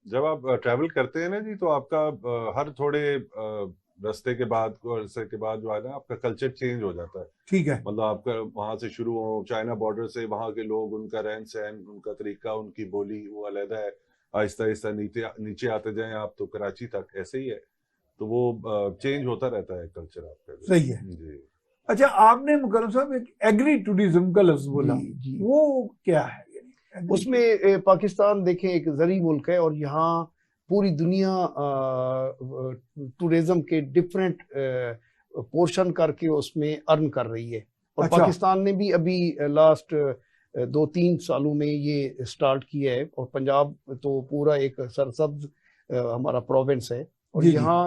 जब आप ट्रैवल करते हैं ना जी, तो आपका हर थोड़े रास्ते के बाद अरसे के बाद जो है ना, आपका कल्चर चेंज हो जाता है। ठीक है। मतलब आपका वहां से शुरू हो, चाइना बॉर्डर से वहां के लोग, उनका रहन सहन, उनका तरीका, उनकी बोली वो अलग है। आहिस्ता आहिस्ता नीचे नीचे आते जाएं आप तो कराची तक ऐसे ही है। तो वो चेंज होता रहता है कल्चर आपका जो। सही है। जी। अच्छा, आपने मुकर्रम साहब एक एग्री टूरिज्म का लफ्ज बोला, जी जी। वो क्या है? उसमें पाकिस्तान देखें एक ज़री मुल्क है और यहाँ पूरी दुनिया टूरिज्म के डिफरेंट पोर्शन करके उसमें अर्न कर रही है। और अच्छा। पाकिस्तान ने भी अभी लास्ट 2-3 सालों में ये स्टार्ट किया है। और पंजाब तो पूरा एक सरसब्ज हमारा प्रोविंस है और जी जी। यहाँ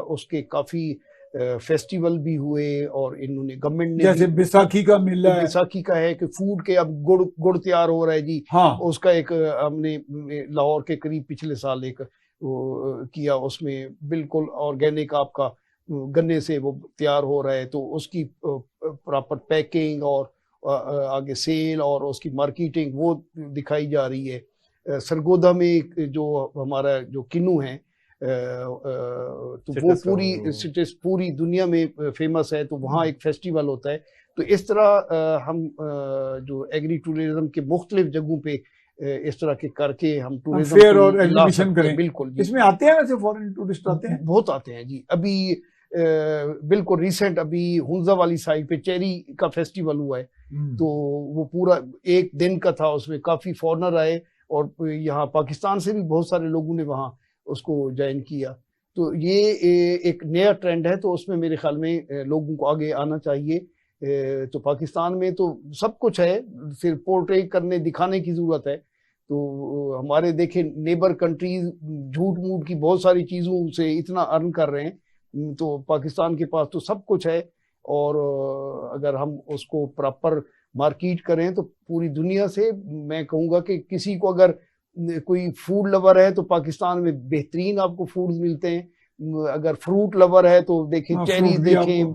उसके काफ़ी फेस्टिवल भी हुए और इन्होंने गवर्नमेंट ने जैसे भी बैसाखी का मेला है। बैसाखी का है कि फूड के अब गुड़ गुड़ तैयार हो रहा है जी। हाँ। उसका एक हमने लाहौर के करीब पिछले साल एक किया, उसमें बिल्कुल ऑर्गेनिक आपका गन्ने से वो तैयार हो रहा है। तो उसकी प्रॉपर पैकिंग और आगे सेल और उसकी मार्केटिंग वो दिखाई जा रही है। सरगोदा में जो हमारा जो किन्नू है तो वो पूरी दुनिया में फेमस है। तो वहाँ एक फेस्टिवल होता है। तो इस तरह हम जो एग्री टूरिज्म के मुख्तलिफ जगहों पे इस तरह के करके हम टूरिज्म फेयर और एग्जीबिशन करें। बिल्कुल जी। इसमें आते हैं वैसे फॉरेन टूरिस्ट आते हैं? बहुत आते हैं जी। अभी बिल्कुल रिसेंट अभी हुंजा वाली साइड पे चेरी का फेस्टिवल हुआ है। तो वो पूरा एक दिन का था, उसमें काफी फॉरेनर आए और यहाँ पाकिस्तान से भी बहुत सारे लोगों ने वहाँ उसको ज्वाइन किया। तो ये एक नया ट्रेंड है। तो उसमें मेरे ख्याल में लोगों को आगे आना चाहिए। तो पाकिस्तान में तो सब कुछ है, सिर्फ पोर्ट्रे करने दिखाने की जरूरत है। तो हमारे देखें नेबर कंट्रीज झूठ मूठ की बहुत सारी चीजों से इतना अर्न कर रहे हैं। तो पाकिस्तान के पास तो सब कुछ है और अगर हम उसको प्रॉपर मार्केट करें तो पूरी दुनिया से मैं कहूँगा कि किसी को अगर कोई फूड लवर है तो पाकिस्तान में बेहतरीन आपको फूड्स मिलते हैं। अगर फ्रूट लवर है तो देखें चेरी देखें,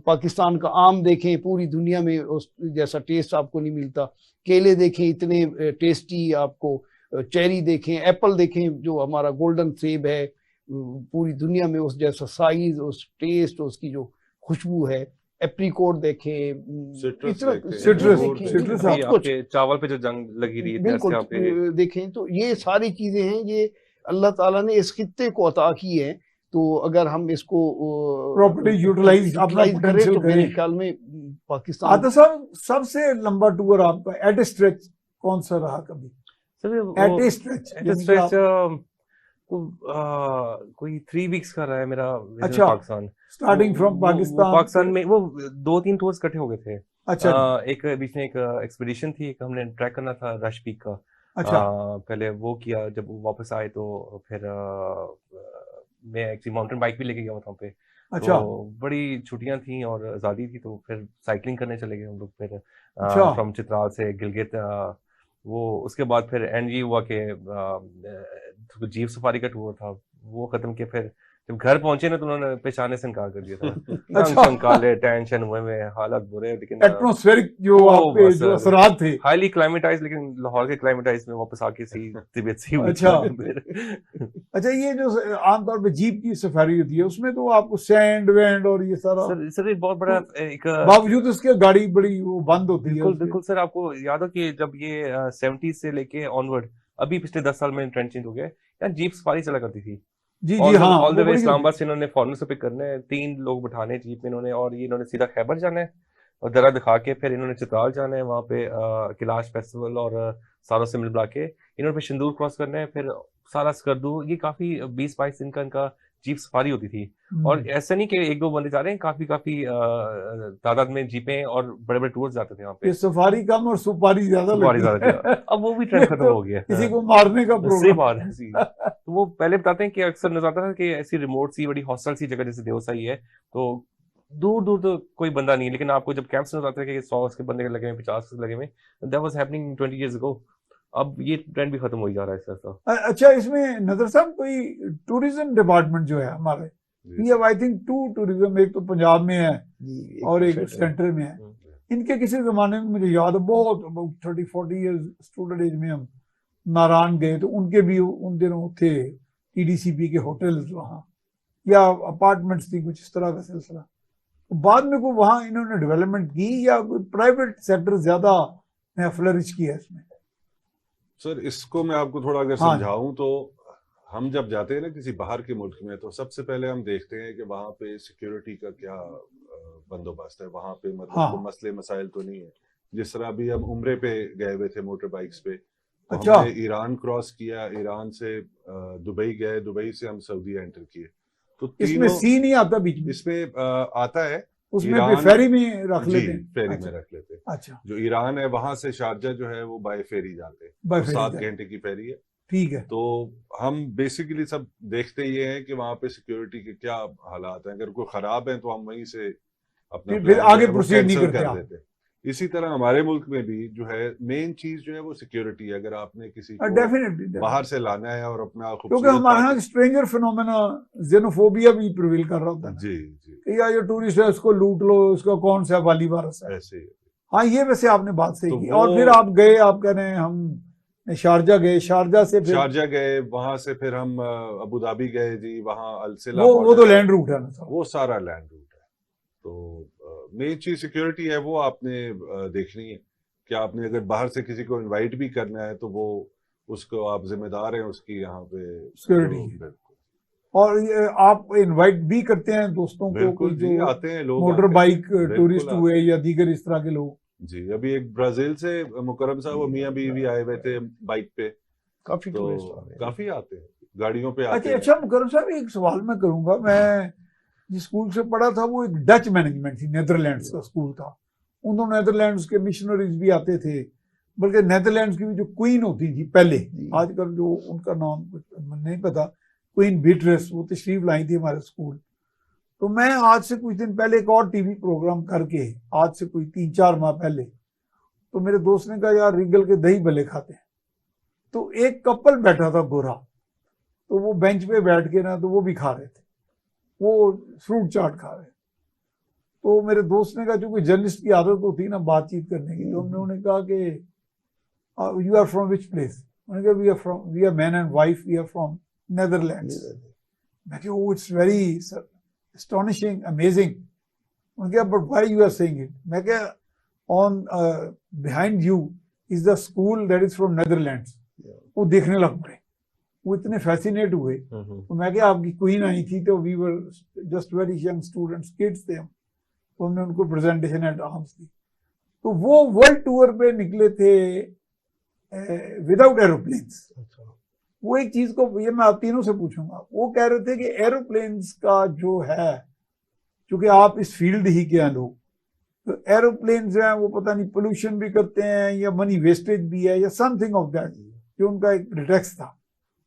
पाकिस्तान का आम देखें, पूरी दुनिया में उस जैसा टेस्ट आपको नहीं मिलता। केले देखें इतने टेस्टी आपको, चेरी देखें, एप्पल देखें जो हमारा गोल्डन सेब है, पूरी दुनिया में उस जैसा साइज, उस टेस्ट, उसकी जो खुशबू है। एप्रीकोट देखें, सिट्रस आपके चावल पे जो जंग लगी रही है बिल्कुल देखें। तो ये सारी चीजें हैं, ये अल्लाह ताला ने इस खित्ते को अता की है। तो अगर हम इसको प्रॉपर्ली यूटिलाइज करें तो मेरे ख्याल में पाकिस्तान। आदर साहब, सबसे लंबा टूर आपका एट ए स्ट्रेच कौन सा रहा कभी? एट ए स्ट्रेच कोई 3 वीक्स का रहा है मेरा। अच्छा, पाकिस्तान स्टार्टिंग फ्रॉम पाकिस्तान में वो 2-3 टूर्स इकट्ठे हो गए थे। अच्छा। एक बीच में एक एक्सपीडिशन थी, एक हमने ट्रैक करना था रश पीक का। अच्छा। पहले वो किया, जब वापस आए तो फिर मैं एक्चुअली माउंटेन बाइक भी लेके गया वहाँ पे। अच्छा। तो बड़ी छुट्टियां थी और आज़ादी थी, तो फिर साइकिलिंग करने चले गए हम लोग। फिर अच्छा। फ्रॉम चित्राल से गिलगित, वो उसके बाद फिर एंड ये हुआ कि जीप सफारी का टूर था, वो खत्म किया। फिर जब घर पहुंचे ना तो उन्होंने पहचाने से इनकार कर दिया था। अच्छा। काले टेंशन हुए में हालत बुरे, लेकिन एटमॉस्फेरिक जो आपके जो असरात थे, हाईली क्लाइमेटाइज, लेकिन लाहौर के क्लाइमेटाइज में वापस आके सी तबीयत सी हुई। अच्छा। अच्छा, ये जो आमतौर पे जीप की सफारी होती है उसमें तो आपको सैंड वैंड और ये सारा सर ये बहुत बड़ा एक, बावजूद उसके गाड़ी बड़ी वो बंद होती है। बिल्कुल बिल्कुल सर, आपको याद हो कि जब ये 70s से लेके ऑनवर्ड, अभी पिछले 10 साल में ट्रेंड चेंज हो गया, यार जीप सफारी चला करती थी। जी जी हाँ, ऑल द वे इस्लामाबाद से इन्होंने फॉरनर से पिक करना है, 3 लोग बिठाने जीप में इन्होंने, और ये इन्होंने सीधा खैबर जाना है और दरा दिखा के फिर इन्होंने चित्राल जाना है, वहाँ पे कैलाश फेस्टिवल और सारों से मिल मिला के इन्होंने फिर सिंदूर क्रॉस करना है, फिर सारा स्कर्दू। ये काफी 20-22 दिन का इनका जीप सफारी होती थी। और ऐसा नहीं कि 1-2 बंदे जा रहे हैं, काफी तादाद में जीपें और बड़े बड़े टूर्स जाते थे यहाँ पे। सफारी कम और सुपारी ज्यादा अब वो भी ट्रेंड खत्म हो गया, किसी को मारने का सही बात है। तो वो पहले बताते हैं कि अक्सर नजर आता था कि ऐसी रिमोट सी बड़ी हॉस्टल सी जगह जैसे देवसाई है, तो दूर दूर तो कोई बंदा नहीं है, लेकिन आपको जब कैंप्स नजर आते हैं कि 100 के बंदे लगे हुए, 50 के लगे हुए, that was happening 20 years ago। अब ये ट्रेंड भी खत्म हो जा रहा है ऐसा। अच्छा, इसमें नजर साहब कोई टूरिज्म डिपार्टमेंट जो है हमारे, ये आई थिंक 2 टूरिज्म, एक तो पंजाब में है और एक सेंटर में है। इनके किसी जमाने में मुझे याद है बहुत 30-40 ईयर्स स्टूडेंट एज में हम नारायण गए तो उनके भी उन दिनों थे TDCP के होटल्स वहाँ, या अपार्टमेंट्स थी, कुछ इस तरह का सिलसिला। तो बाद में को वहाँ इन्होंने डेवलपमेंट की या प्राइवेट सेक्टर ज्यादा फ्लरिश किया इसमें? सर इसको मैं आपको थोड़ा अगर हाँ। समझाऊं तो हम जब जाते हैं ना किसी बाहर के मुल्क में, तो सबसे पहले हम देखते हैं कि वहाँ पे सिक्योरिटी का क्या बंदोबस्त है, वहाँ पे मतलब हाँ। कोई मसले मसाइल तो नहीं है। जिस तरह अभी हम उम्रे पे गए हुए थे मोटर बाइक्स पे, तो अच्छा। हमने ईरान क्रॉस किया, ईरान से दुबई गए, दुबई से हम सऊदी एंटर किए। तो इसमें तीनों सी नहीं आता बीच में? इसमें आता है, उसमें ईरान- फेरी में रख जी लेते हैं? फेरी अच्छा। में रख लेते हैं। अच्छा, जो ईरान है वहां से शारजा जो है वो बाय फेरी जाते हैं, बाय तो फेरी 7 जाते हैं। घंटे की फेरी है। ठीक है। तो हम बेसिकली सब देखते ये हैं कि वहां पे सिक्योरिटी के क्या हालात हैं। अगर कोई खराब है तो हम वहीं से अपना फिर plan जो आगे है वो proceed नहीं cancel करते कर आप? देते हैं। इसी तरह हमारे मुल्क में भी जो है मेन चीज जो है वो सिक्योरिटी है। अगर आपने किसी को डेफिनेटली, बाहर से लाना है और अपना क्योंकि खूबसूरत हमारे यहाँ पाक- स्ट्रेंजर फिनोमेना, जेनोफोबिया भी प्रिवेल कर रहा होता है ना। जी जी कि यार ये टूरिस्ट है, उसको लूट लो, उसका कौन सा वाली वारस है। ऐसे ही है। हाँ, ये वैसे आपने बात सही तो की। वो- और फिर आप गए, आप कह रहे हैं हम शारजा गए, शारजा से फिर शारजा गए, वहां से फिर हम अबू धाबी गए जी, वहां अलसिला वो तो border है। लैंड रूट है ना साहब। वो सारा लैंड रूट है। तो मेन चीज सिक्योरिटी है, वो आपने देखनी है कि आपने अगर बाहर से किसी को इनवाइट भी करना है तो वो उसको आप जिम्मेदार हैं उसकी यहाँ पे सिक्योरिटी तो की। बिल्कुल और ये आप इनवाइट भी करते हैं दोस्तों को, बिल्कुल कोई जी, जो आते हैं लोग, मोटर आते हैं। बाइक बिल्कुल टूरिस्ट आते हुए हैं। या दीगर इस तरह के लोग? जी, अभी एक ब्राजील से मुकरम साहब और मियाँ बीवी आए हुए थे बाइक पे, काफी तो टूरिस्ट आ रहे हैं। काफी आते हैं, गाड़ियों पे आते अच्छा हैं। अच्छा, मुकरम साहब एक सवाल मैं करूंगा। मैं जिस स्कूल से पढ़ा था वो एक डच मैनेजमेंट थी, नेदरलैंड्स का स्कूल था। उन नेदरलैंड्स के मिशनरीज भी आते थे, बल्कि नेदरलैंड्स की भी जो क्वीन होती थी पहले, आजकल जो उनका नाम कुछ नहीं पता, क्वीन बीट्रेस, वो तशरीफ लाई थी हमारे स्कूल। तो मैं आज से कुछ दिन पहले एक और टीवी प्रोग्राम करके, आज से कोई 3-4 माह पहले, तो मेरे दोस्त ने कहा यार रिगल के दही भले खाते हैं। तो एक कपल बैठा था गोरा, तो वो बेंच पे बैठ के ना, तो वो भी खा रहे थे, वो फ्रूट चाट खा रहे थे। तो मेरे दोस्त ने कहा, जो कोई जर्नलिस्ट की आदत होती है ना बातचीत करने की, तो हमने उन्हें कहा कि you are from which place? उन्होंने कहा we are man and wife, we are from Netherlands. मैं कहा oh it's very astonishing, amazing. उन्होंने कहा but why you are saying it? मैं कहा on behind you is the school that is from Netherlands. वो देखने लग पड़े, वो इतने फैसिनेट हुए। तो मैं क्या, आपकी क्वीन आई थी, तो we were just very young students, kids थे हम, तो हमने उनको प्रेजेंटेशन एट आर्म्स दी। तो वो वर्ल्ड टूर पे निकले थे विदाउट एरोप्लेन्स। वो एक चीज को, ये मैं आप तीनों से पूछूंगा, वो कह रहे थे कि एरोप्लेन्स का जो है, चूंकि आप इस फील्ड ही के हैं लोग, तो एरोप्लेन जो है वो पता नहीं पोल्यूशन भी करते हैं या मनी वेस्टेज भी है या समथिंग ऑफ दैट, जो उनका एक प्रिटेक्स्ट था।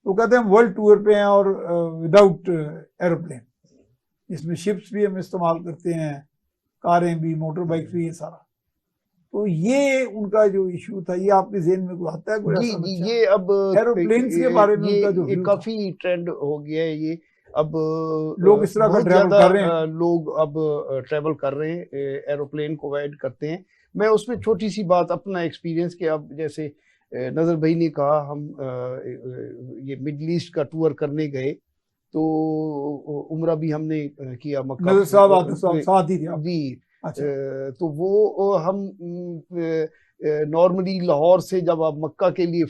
तो कहते हैं हम वर्ल्ड टूर पे हैं और विदाउट एरोप्लेन, इसमें शिप्स भी हम इस्तेमाल करते हैं, कारें भी, मोटर बाइक भी, ये सारा। तो ये उनका जो इशू था, ये आपके जेहन में कोई आता है कोई जी ऐसा जी, बच्चा? ये अब एरोप्लेन्स के बारे में उनका जो ये view था। काफी ट्रेंड हो गया है। ये अब लोग इस तरह का बहुत ट्रैवल ज्यादा कर रहे हैं। लोग अब ट्रैवल कर रहे हैं, एरोप्लेन को अवॉइड करते हैं। मैं उसमें छोटी सी बात, अपना एक्सपीरियंस, कि अब जैसे नजर भाई ने कहा, हम ये मिडल ईस्ट का टूर करने गए, तो उम्रा भी हमने किया मक्का। नजर साहब आते साथ ही थे आप? जी। अच्छा। तो वो हम नॉर्मली लाहौर से जब आप मक्का के लिए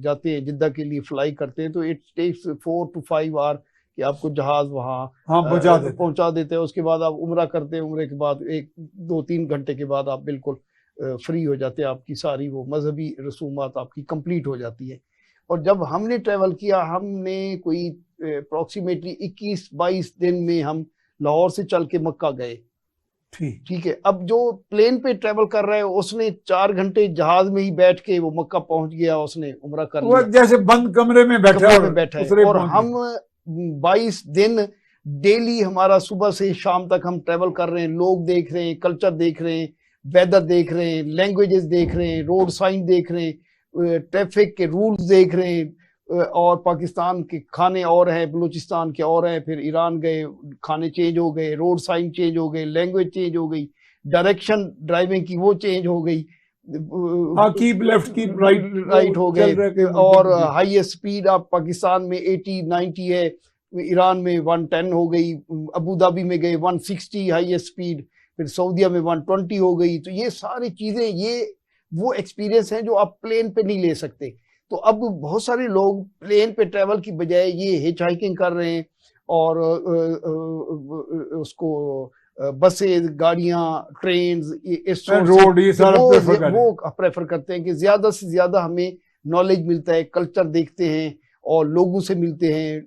जाते हैं, जिद्दा के लिए फ्लाई करते हैं, तो इट टेक्स 4 to 5 आवर कि आपको जहाज वहाँ पहुंचा देते हैं। उसके बाद आप उम्रा करते हैं, उम्रे के बाद 1-2-3 घंटे के बाद आप बिल्कुल फ्री हो जाते हैं, आपकी सारी वो मजहबी रसूमात आपकी कंप्लीट हो जाती है। और जब हमने ट्रेवल किया, हमने कोई अप्रोक्सीमेटली 21-22 दिन में हम लाहौर से चल के मक्का गए। ठीक है। अब जो प्लेन पे ट्रेवल कर रहा है, उसने 4 घंटे जहाज में ही बैठ के वो मक्का पहुंच गया, उसने उम्रा कर लिया, जैसे बंद कमरे में बैठा है। और हम 22 दिन डेली, हमारा सुबह से शाम तक हम ट्रेवल कर रहे हैं, लोग देख रहे हैं, कल्चर देख रहे हैं, वेदर देख रहे हैं, लैंग्वेजेस देख रहे हैं, रोड साइन देख रहे हैं, ट्रैफिक के रूल्स देख रहे हैं। और पाकिस्तान के खाने और हैं, बलूचिस्तान के और हैं, फिर ईरान गए, खाने चेंज हो गए, रोड साइन चेंज हो गए, लैंग्वेज चेंज हो गई, डायरेक्शन ड्राइविंग की वो चेंज हो गई, हाँ, keep left keep right right हो गए, और हाईएस्ट स्पीड आप पाकिस्तान में 80-90 है, ईरान में 110 हो गई, अबू धाबी में गए 160 हाईएस्ट स्पीड, फिर सऊदीया में 120 हो गई। तो ये सारी चीजें, ये वो एक्सपीरियंस हैं जो आप प्लेन पे नहीं ले सकते। तो अब बहुत सारे लोग प्लेन पे ट्रैवल की बजाय ये हिच हाइकिंग कर रहे हैं, और उसको बसेस, गाड़ियां, ट्रेन, इस रोड, ये सारा वो प्रेफर करते हैं कि ज्यादा से ज्यादा हमें नॉलेज मिलता है, कल्चर देखते हैं और लोगों से मिलते हैं,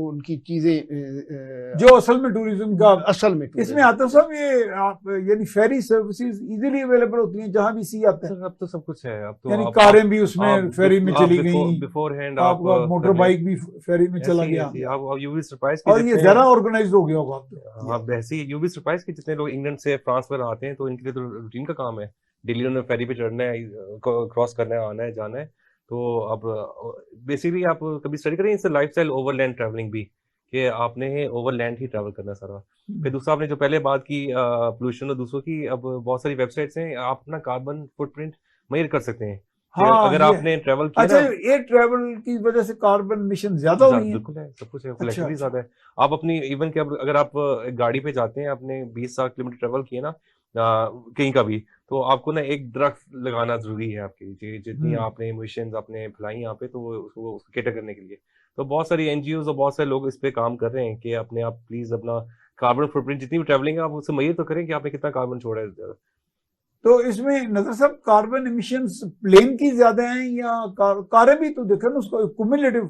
उनकी चीजें जो असल में टूरिज्म का असल में इसमें आता सब ये आप यानी फेरी सर्विसेज इजीली अवेलेबल होती हैं जहां भी सी आता है। सर अब तो सब कुछ है, अब तो यानी कारें भी उसमें फेरी में चली गई, बिफोर हैंड आपका मोटर बाइक भी फेरी में चला गया, आप यू बी सरप्राइज और ये ज्यादा ऑर्गेनाइज्ड हो गया होगा अब तो। हाँ वैसे ही यू बी सरप्राइज कि जितने लोग इंग्लैंड से फ्रांस वगैरह आते हैं तो इनके लिए तो रूटीन का काम है, डेली उन्हें फेरी पे चढ़ना है, क्रॉस करना है, आना है, जाना है। तो अब बेसिकली आप कभी स्टडी करें इससे लाइफस्टाइल ओवरलैंड ट्रैवलिंग भी, कि आपने ओवरलैंड ही ट्रैवल करना सारा। फिर दूसरा आपने जो पहले बात की पोल्यूशन और दूसरों की, अब बहुत सारी वेबसाइट्स हैं, आप अपना कार्बन फुटप्रिंट मेजर कर सकते हैं। हाँ, अगर आपने ट्रैवल किया अच्छा, ना, ये ट्रैवल की वजह से कार्बन मिशन ज्यादा हुई है? बिल्कुल है, सब कुछ है, अच्छा, फ्लेक्सिबिलिटी अच्छा। ज्यादा है। आप अपनी इवन कि अगर आप गाड़ी पे जाते हैं, आपने 20 किलोमीटर ट्रेवल किए ना कहीं का भी, तो आपको ना एक दरख्त लगाना जरूरी है आपकी, जितनी आपने इमिशंस आपने फैलाई यहाँ पे, तो वो उसको कैटर करने के लिए। तो बहुत सारी एनजीओज और बहुत सारे लोग इस पे काम कर रहे हैं कि अपने आप प्लीज अपना कार्बन फुटप्रिंट जितनी भी ट्रैवलिंग है आप उससे मेजर तो करें कि आपने कितना कार्बन छोड़ा है। तो इसमें नजर साहब कार्बन एमिशंस प्लेन की ज्यादा हैं या कारें भी तो देखे ना, उसका क्युमुलेटिव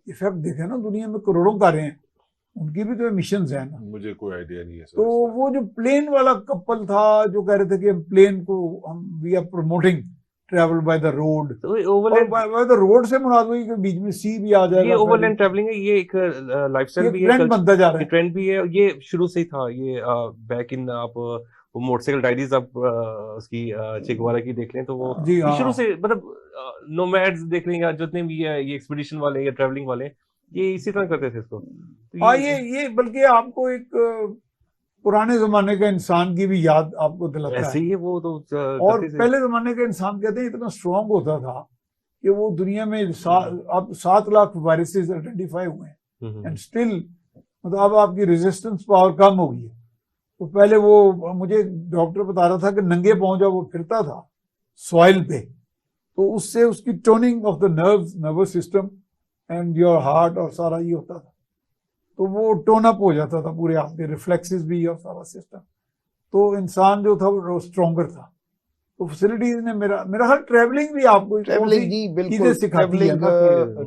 इफेक्ट देखे ना, दुनिया में करोड़ों कारें हैं, उनकी भी तो एमिशंस है ना। मुझे कोई आइडिया नहीं है सर। तो वो जो प्लेन वाला कपल था जो कह रहे थे कि प्लेन को हम we are promoting travel by the road, तो और बाय द रोड से मुराद वही कि बीच में सी भी आ जाएगा, ये ओवरलैंड ट्रैवलिंग है, ये एक लाइफस्टाइल भी है, ट्रेंड बनता जा रहा है, ट्रेंड भी है, ये शुरू से ही था। ये बैक इन आप वो मोटरसाइकिल डायरीज आप उसकी चे गुएवारा की देख लें तो वो जी हाँ, शुरू से मतलब नोमैड्स देख लेंगे, जितने भी है ये एक्सपीडिशन वाले या ट्रैवलिंग वाले, ये इसी तरह करते थे इसको। तो हाँ, ये बल्कि आपको एक पुराने जमाने का इंसान की भी याद आपको दिलाता ऐसे है। ही है वो तो और पहले जमाने का इंसान कहते हैं इतना स्ट्रांग होता था कि वो दुनिया में अब 7 लाख वायरसेस आइडेंटिफाई हुए हैं, एंड स्टिल मतलब अब आपकी रेजिस्टेंस पावर कम हो गई है। तो पहले वो मुझे डॉक्टर बता रहा था कि नंगे पांव जब वो फिरता था सॉइल पे, तो उससे उसकी toning of the nervous system and your heart और सारा ये होता था, तो वो टोन अप हो जाता था पूरे हाथ के रिफ्लेक्सेस भी और सारा सिस्टम। तो इंसान जो था वो स्ट्रॉन्गर था। तो फैसिलिटीज ने मेरा हर ट्रैवलिंग भी आपको ट्रैवलिंग जी बिल्कुल ट्रैवलिंग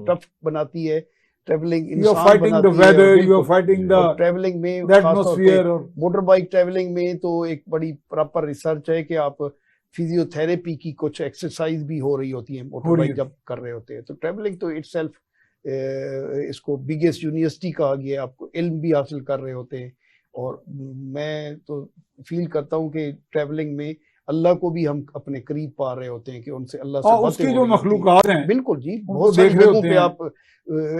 टफ बनाती है, ट्रैवलिंग इंसान बनाती है, you are fighting the travelling में एटमॉस्फेयर। और मोटर बाइक ट्रैवलिंग में तो एक बड़ी प्रॉपर रिसर्च है कि आप फिजियोथेरेपी की कुछ एक्सरसाइज भी हो रही होती है मोटर बाइक जब कर रहे होते हैं। तो ट्रैवलिंग तो इटसेल्फ इसको बिगेस्ट यूनिवर्सिटी कहा गया है, आपको इल्म भी हासिल कर रहे होते हैं। और मैं तो फील करता हूँ कि ट्रैवलिंग में अल्लाह को भी हम अपने करीब पा रहे होते हैं कि उनसे अल्लाह से उसकी जो मखलूकात हैं, बिल्कुल जी, बहुत सारी जगहों पे आप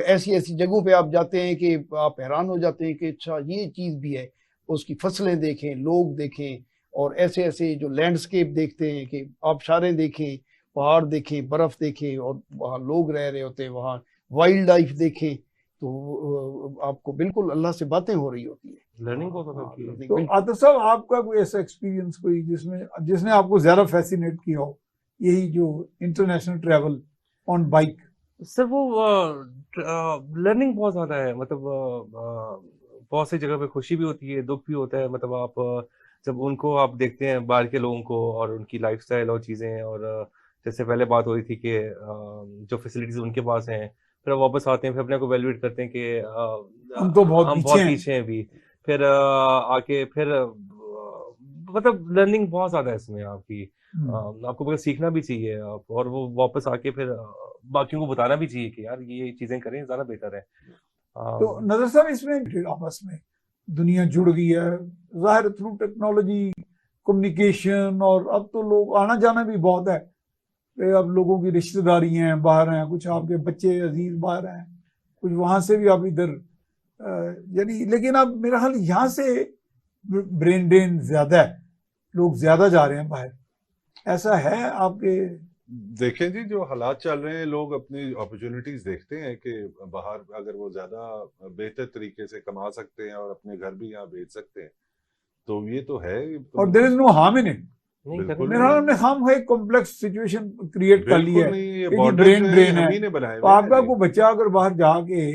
ऐसी जगहों पे आप जाते हैं कि आप हैरान हो जाते हैं कि अच्छा ये चीज भी है। उसकी फसलें देखें, लोग देखें, और ऐसे ऐसे जो लैंडस्केप देखते हैं कि आबशारें देखें, पहाड़ देखें, बर्फ देखें, और वहाँ लोग रह रहे होते हैं, वहाँ वाइल्ड लाइफ देखें, तो आपको बिल्कुल अल्लाह से बातें हो रही होती है, लर्निंग बहुत होती है। तो आतिफ साहब आपका कोई ऐसा एक्सपीरियंस कोई जिसने आपको ज्यादा फैसिनेट किया हो, यही जो international travel on bike? Sir वो लर्निंग बहुत ज्यादा है, मतलब बहुत सी जगह पे खुशी भी होती है, दुख भी होता है। मतलब आप जब उनको आप देखते हैं बाहर के लोगों को और उनकी लाइफस्टाइल और चीजें, और जैसे पहले बात हो रही थी कि जो फैसिलिटीज उनके पास हैं, फिर वापस आते हैं, फिर अपने को वैल्यूएट करते हैं कि हम तो बहुत पीछे हैं भी, फिर आके फिर मतलब लर्निंग बहुत ज्यादा है इसमें आपकी। आपको बस सीखना भी चाहिए आप, और वो वापस आके फिर बाकियों को बताना भी चाहिए कि यार ये चीजें करें, ज्यादा बेहतर है। तो नजर साहब इसमें आपस में दुनिया जुड़ गई है जाहिर थ्रू टेक्नोलॉजी, कम्युनिकेशन, और अब तो लोग आना जाना भी बहुत है। अब लोगों की रिश्तेदारी हैं बाहर हैं, कुछ आपके बच्चे अजीज बाहर हैं, कुछ वहां से भी आप इधर यानी, लेकिन अब मेरा ख्याल यहाँ से ब्रेन ड्रेन ज्यादा है, लोग ज्यादा जा रहे हैं बाहर। ऐसा है आपके? देखें जी, जो हालात चल रहे हैं, लोग अपनी अपॉर्चुनिटीज देखते हैं कि बाहर अगर वो ज्यादा बेहतर तरीके से कमा सकते हैं और अपने घर भी यहाँ बेच सकते हैं, तो ये तो है। और there is no harm in it. नहीं बिल्कुल मेरा ख्याल हमने हम एक कॉम्प्लेक्स सिचुएशन क्रिएट कर ली बिल्कुल है नहीं, ये कि बॉर्डर ब्रेन ड्रेन हम है। ही ने बनाए तो हुए हैं आपका जी। कोई बच्चा अगर बाहर जाके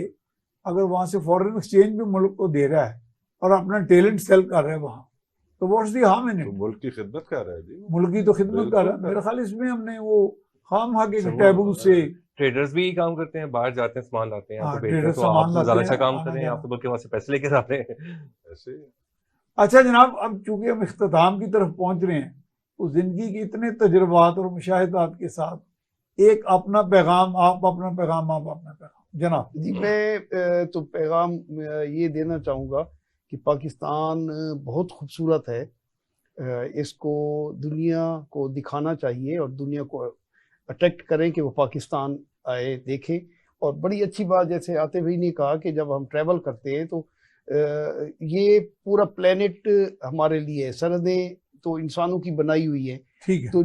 अगर वहां से फॉरेन एक्सचेंज भी मुल्क को दे रहा है और अपना टैलेंट सेल कर रहा है वहां, तो व्हाट्स द हार्म इन तो इट? मुल्क की खिदमत कर रहा है जी। मुल्क की तो खिदमत कर रहा है। बिल्कुल मेरा ख्याल इसमें हमने वो खाम के अच्छा, वो, टैबू से ट्रेडर्स भी यही काम करते हैं, बाहर जाते हैं, सामान लाते हैं, हाँ, आपको बेचते हैं, ट्रेडर तो सामान आप लाते ज्यादा हैं, अच्छा काम आना कर रहे हैं, जाना। आप तो बल्कि वहां से पैसे लेकर आ रहे हैं। ऐसे। अच्छा जनाब, अब चूंकि हम इख्तिताम की तरफ पहुंच रहे हैं, तो जिंदगी के इतने तजुर्बात और मुशाहिदात के साथ एक अपना पैगाम, आप अपना पैगाम, आप अपना पैगाम जनाब। जी, मैं तो पैगाम ये देना चाहूँगा कि पाकिस्तान बहुत खूबसूरत है। इसको दुनिया को दिखाना चाहिए और दुनिया को अट्रैक्ट करें कि वो पाकिस्तान आए, देखें। और बड़ी अच्छी बात, जैसे आतिफ भाई ने कहा कि जब हम ट्रैवल करते हैं तो ये पूरा प्लेनेट हमारे लिए है। सरहदें तो इंसानों की बनाई हुई है, ठीक है। तो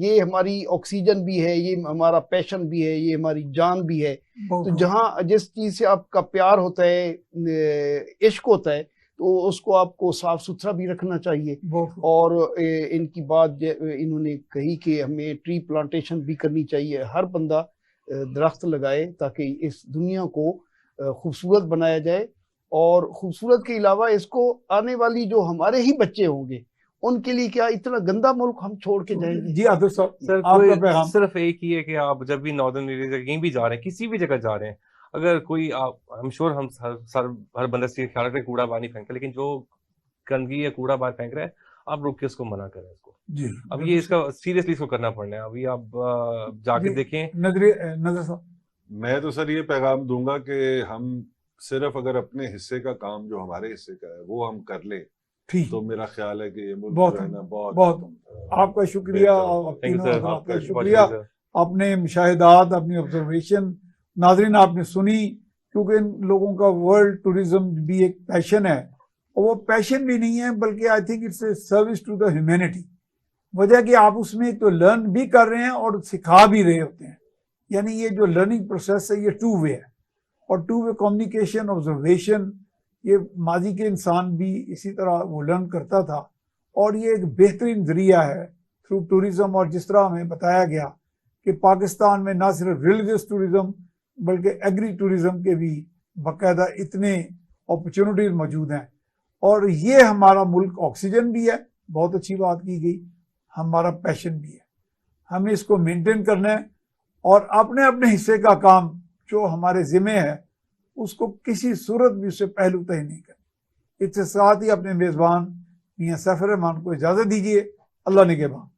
ये हमारी ऑक्सीजन भी है, ये हमारा पैशन भी है, ये हमारी जान भी है। तो जहाँ जिस चीज से आपका प्यार होता है, इश्क होता है, तो उसको आपको साफ सुथरा भी रखना चाहिए। और इनकी बात इन्होंने कही कि हमें ट्री प्लांटेशन भी करनी चाहिए। हर बंदा दरख्त लगाए ताकि इस दुनिया को खूबसूरत बनाया जाए। और खूबसूरत के अलावा इसको आने वाली जो हमारे ही बच्चे होंगे, उनके लिए क्या इतना गंदा मुल्क हम छोड़ के जाएंगे? जी आदिल साहब, सर आपका पैगाम। सिर्फ एक ही है कि आप जब भी नॉर्दर्न एरिया कहीं भी जा रहे हैं, किसी भी जगह जा रहे हैं, अगर कोई आप, आई एम श्योर हम हर बंदा से ख्याल रखते हैं कूड़ा बाहर नहीं फेंके, लेकिन जो गंदगी या कूड़ा बाहर फेंक रहा है, आप रुक के उसको मना करें उसको। जी, अब ये इसका सीरियसली इसको करना पड़ना है। अभी आप जाके देखें। नजर साहब, मैं तो सर ये पैगाम दूंगा कि हम सिर्फ अगर अपने हिस्से का काम जो हमारे हिस्से का है वो हम कर लें, ठीक, तो मेरा ख्याल है कि ये मुल्क बहुत जो है ना बहुत आपका शुक्रिया, थैंक यू सर, आपका शुक्रिया। आपने मुशाहिदात, अपनी ऑब्जर्वेशन नाजरीन आपने सुनी, क्योंकि इन लोगों का वर्ल्ड टूरिज्म भी एक पैशन है, और वो पैशन भी नहीं है बल्कि I think it's a service to the humanity. वजह कि आप उसमें तो लर्न भी कर रहे हैं और सिखा भी रहे होते हैं, यानी ये जो लर्निंग प्रोसेस है ये टू वे है, और टू वे कम्युनिकेशन, ऑब्जर्वेशन, ये माजी के इंसान भी इसी तरह वो लर्न करता था, और ये एक बेहतरीन जरिया है थ्रू टूरिज्म। और जिस तरह हमें बताया गया कि पाकिस्तान में ना सिर्फ रिलीजियस टूरिज्म बल्कि एग्री टूरिज्म के भी बाकायदा इतने अपॉर्चुनिटीज मौजूद हैं, और ये हमारा मुल्क ऑक्सीजन भी है, बहुत अच्छी बात की गई, हमारा पैशन भी है। हमें इसको मेंटेन करना है और अपने अपने हिस्से का काम जो हमारे जिम्मे है उसको किसी सूरत भी उससे पहलू तय नहीं करना। इसके साथ ही अपने मेज़बान मियां सैफ रहमान को इजाज़त दीजिए। अल्लाह निगहबान।